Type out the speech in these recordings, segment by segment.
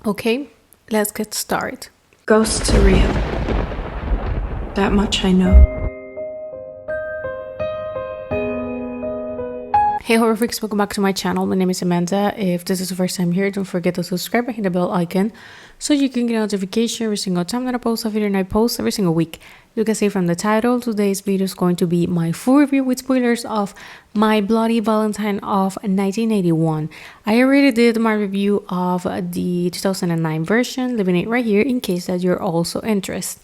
Okay, let's get started. Ghosts are real. That much I know. Hey horror freaks, welcome back to my channel. My name is Amanda. If this is the first time here, don't forget to subscribe and hit the bell icon so you can get a notification every single time that I post a video, and I post every single week. You can see from the title, today's video is going to be my full review with spoilers of My Bloody Valentine of 1981. I already did my review of the 2009 version, leaving it right here in case that you're also interested.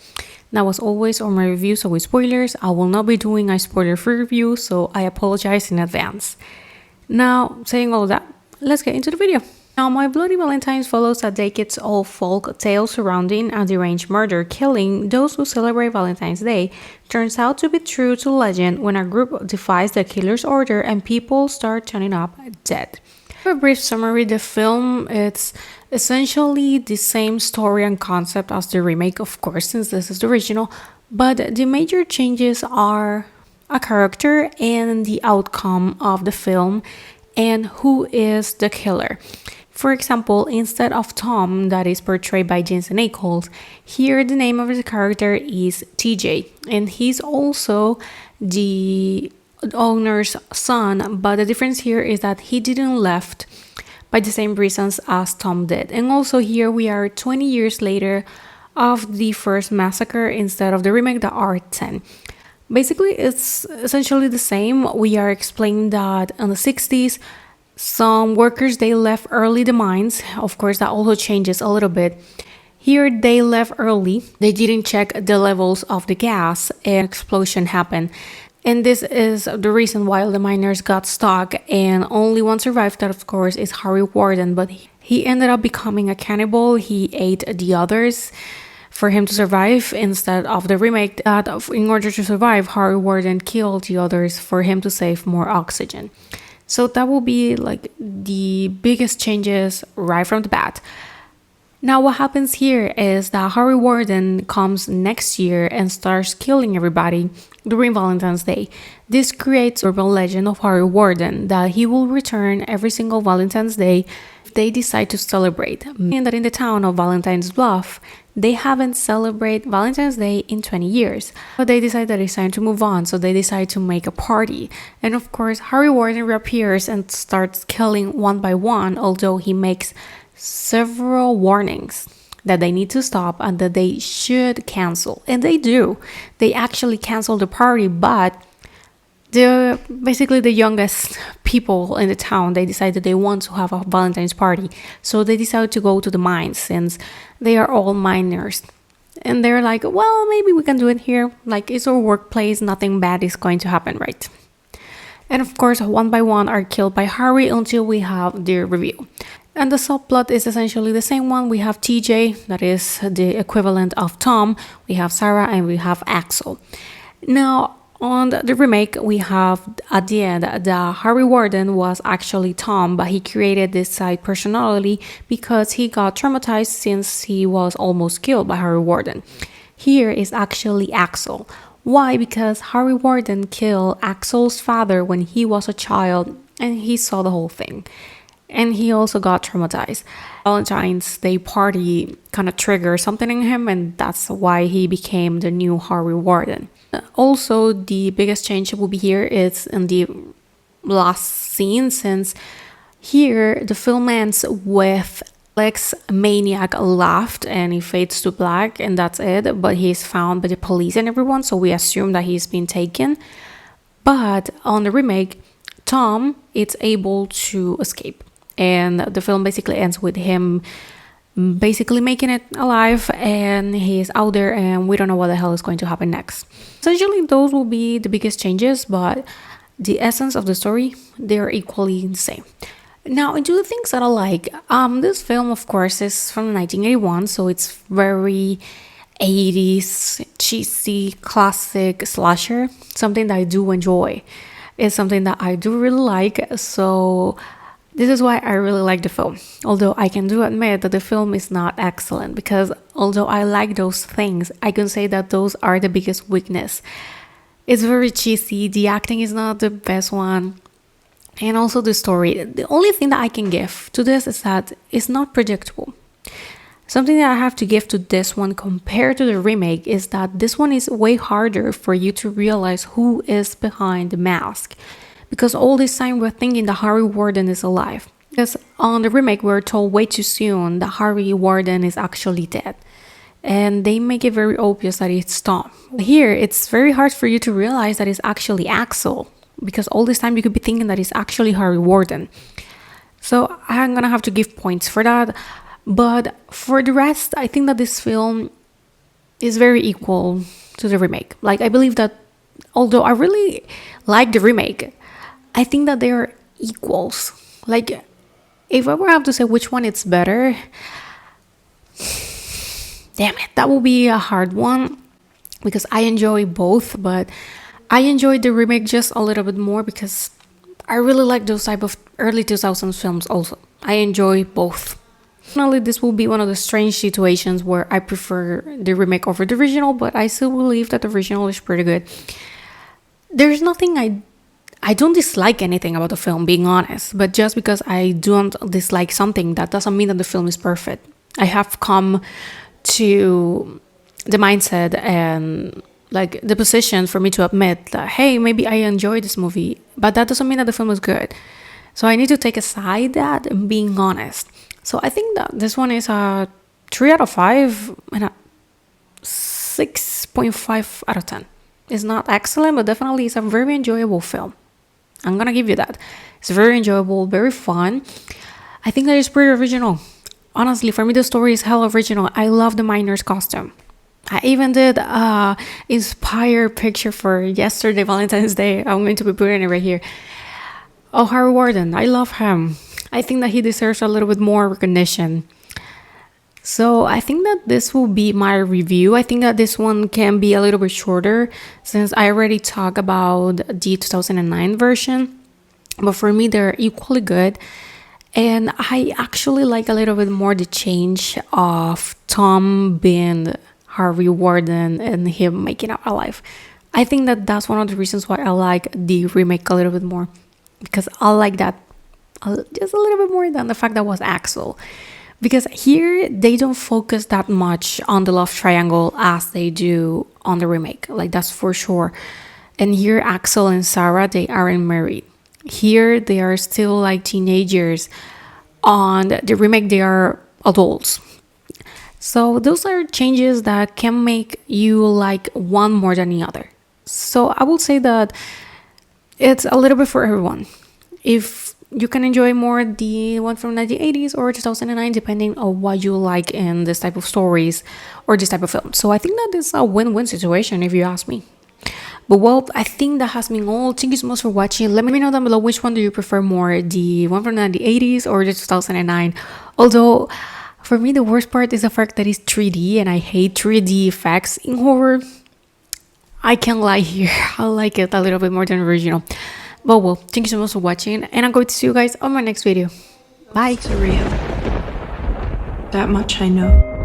Now, as always, on my reviews are with spoilers. I will not be doing a spoiler-free review, so I apologize in advance. Now, saying all that, let's get into the video. Now, My Bloody Valentine follows a decades-old folk tale surrounding a deranged murder killing those who celebrate Valentine's Day turns out to be true to legend when a group defies the killer's order and people start turning up dead. For a brief summary, the film, it's essentially the same story and concept as the remake, of course, since this is the original, but the major changes are a character and the outcome of the film and who is the killer. For example, instead of Tom, that is portrayed by Jensen Ackles, here the name of the character is TJ, and he's also the owner's son, but the difference here is that he didn't left by the same reasons as Tom did. And also here we are 20 years later of the first massacre instead of the remake that are 10. Basically, it's essentially the same. We are explaining that in the 60s, some workers, they left early the mines. Of course, that also changes a little bit. Here, they left early. They didn't check the levels of the gas, and explosion happened. And this is the reason why the miners got stuck, and only one survived. That, of course, is Harry Warden, but he ended up becoming a cannibal. He ate the others for him to survive instead of the remake that in order to survive, Harry Warden killed the others for him to save more oxygen. So that will be like the biggest changes right from the bat. Now what happens here is that Harry Warden comes next year and starts killing everybody during Valentine's Day. This creates a urban legend of Harry Warden that he will return every single Valentine's Day if they decide to celebrate. And that in the town of Valentine's Bluff, they haven't celebrated Valentine's Day in 20 years. But they decide that it's time to move on, so they decide to make a party. And of course, Harry Warden reappears and starts killing one by one, although he makes several warnings that they need to stop and that they should cancel, and they do. They actually cancel the party, but basically the youngest people in the town, they decide that they want to have a Valentine's party, so they decide to go to the mines since they are all miners, and they're like, well, maybe we can do it here, like it's our workplace, nothing bad is going to happen, right? And of course, one by one are killed by Harry until we have the reveal. And the subplot is essentially the same one. We have TJ, that is the equivalent of Tom. We have Sarah and we have Axel. Now, on the remake, we have at the end that Harry Warden was actually Tom, but he created this side personality because he got traumatized since he was almost killed by Harry Warden. Here is actually Axel. Why? Because Harry Warden killed Axel's father when he was a child and he saw the whole thing. And he also got traumatized. Valentine's Day party kind of triggered something in him, and that's why he became the new Harry Warden. Also, the biggest change will be here is in the last scene, since here the film ends with Alex maniac laughed and he fades to black, and that's it. But he's found by the police and everyone, so we assume that he's been taken. But on the remake, Tom is able to escape. And the film basically ends with him basically making it alive, and he's out there and we don't know what the hell is going to happen next. Essentially, those will be the biggest changes, but the essence of the story, they're equally the same. Now, into the things that I like, this film, of course, is from 1981, so it's very 80s, cheesy, classic slasher, something that I do enjoy. It's something that I do really like, so this is why I really like the film. Although I can do admit that the film is not excellent, because although I like those things, I can say that those are the biggest weakness. It's very cheesy, the acting is not the best one, and also the story. The only thing that I can give to this is that it's not predictable. Something that I have to give to this one compared to the remake is that this one is way harder for you to realize who is behind the mask. Because all this time we're thinking that Harry Warden is alive. Because on the remake we're told way too soon that Harry Warden is actually dead. And they make it very obvious that it's Tom. Here, it's very hard for you to realize that it's actually Axel. Because all this time you could be thinking that it's actually Harry Warden. So I'm gonna have to give points for that. But for the rest, I think that this film is very equal to the remake. Like, I believe that although I really like the remake, I think that they are equals. Like, if I were have to say which one it's better, damn it, that would be a hard one because I enjoy both, but I enjoyed the remake just a little bit more because I really like those type of early 2000s films also. I enjoy both. Definitely, this will be one of the strange situations where I prefer the remake over the original, but I still believe that the original is pretty good. There's nothing I don't dislike anything about the film, being honest, but just because I don't dislike something, that doesn't mean that the film is perfect. I have come to the mindset and like the position for me to admit that, hey, maybe I enjoyed this movie, but that doesn't mean that the film is good. So I need to take aside that and being honest. So I think that this one is a 3 out of 5 and a 6.5 out of 10. It's not excellent, but definitely it's a very enjoyable film. I'm gonna give you that. It's very enjoyable, very fun. I think that it's pretty original. Honestly, for me, the story is hell original. I love the miner's costume. I even did inspired picture for yesterday, Valentine's Day. I'm going to be putting it right here. Oh, Harry Warden, I love him. I think that he deserves a little bit more recognition. So I think that this will be my review. I think that this one can be a little bit shorter since I already talked about the 2009 version. But for me, they're equally good. And I actually like a little bit more the change of Tom being Harvey Warden and him making out alive. I think that that's one of the reasons why I like the remake a little bit more. Because I like that just a little bit more than the fact that it was Axel. Because here they don't focus that much on the love triangle as they do on the remake. Like, that's for sure. And here Axel and Sarah, they aren't married. Here they are still like teenagers. On the remake they are adults. So those are changes that can make you like one more than the other. So I would say that it's a little bit for everyone. If you can enjoy more the one from 1980s or 2009, depending on what you like in this type of stories or this type of film. So I think that is a win-win situation if you ask me. But well, I think that has been all. Thank you so much for watching. Let me know down below which one do you prefer more, the one from the 1980s or the 2009. Although for me the worst part is the fact that it's 3D and I hate 3D effects in horror. I can't lie here. I like it a little bit more than original. But well, thank you so much for watching, and I'm going to see you guys on my next video. Bye. It's real. That much I know.